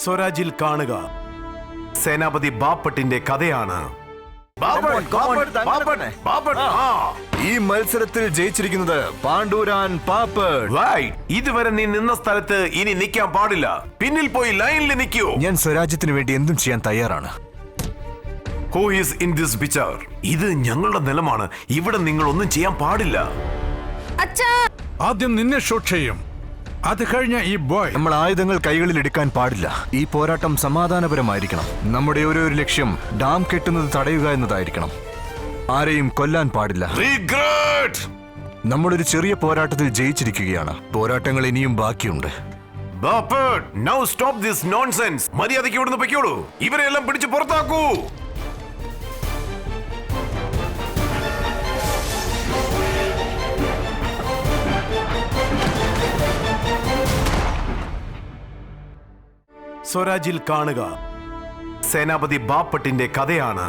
സ്വരാജിൽ കാണുക സേനാപതി ബാപ്പട്ടിന്റെ കഥയാണ്. ഈ മത്സരത്തിൽ ജയിച്ചിരിക്കുന്നത് പാണ്ഡുരാൻ പാപ്പട്. ഇതുവരെ നീ നിന്ന സ്ഥലത്ത് ഇനി നിൽക്കാൻ പാടില്ല. പിന്നിൽ പോയി ലൈനിൽ നിൽക്കൂ. ഞാൻ സ്വരാജ്യത്തിന് വേണ്ടി എന്തും ചെയ്യാൻ തയ്യാറാണ്. Who is in this picture? ഇത് ഞങ്ങളുടെ നിലമാണ്. ഇവിടെ നിങ്ങൾ ഒന്നും ചെയ്യാൻ പാടില്ല. ആദ്യം നിന്നെ ഷൂട്ട് ചെയ്യും, അത് കഴിഞ്ഞ ഈ ബോയ്. നമ്മൾ ആയുധങ്ങൾ കൈകളിൽ എടുക്കാൻ പാടില്ല. ഈ പോരാട്ടം സമാധാനപരമായിരിക്കണം. നമ്മുടെ ഒരു ലക്ഷ്യം ഡാം കെട്ടുന്നത് തടയുക എന്നതായിരിക്കണം. ആരെയും കൊല്ലാൻ പാടില്ല. നമ്മളൊരു ചെറിയ പോരാട്ടത്തിൽ ജയിച്ചിരിക്കുകയാണ്. പോരാട്ടങ്ങൾ ഇനിയും ബാക്കിയുണ്ട്. Now stop this nonsense. മര്യാദയ്ക്ക് ഇവിടുന്ന് പൊയ്ക്കോളൂ. ഇവരെല്ലാം പിടിച്ച് പുറത്താക്കൂ. സ്വരാജിൽ കാണുക സേനാപതി ബാപ്പട്ടിന്റെ കഥയാണ്.